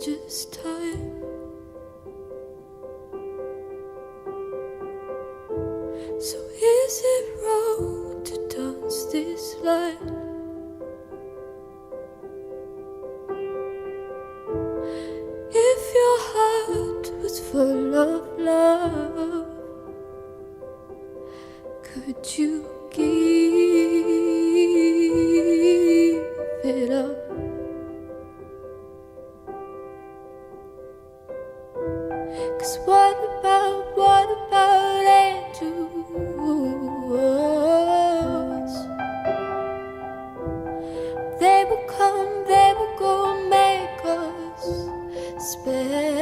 just time. So is it wrong to dance this line? If your heart was full of love, could you give it up? 'Cause what about angels? They will come, they will go, make us special.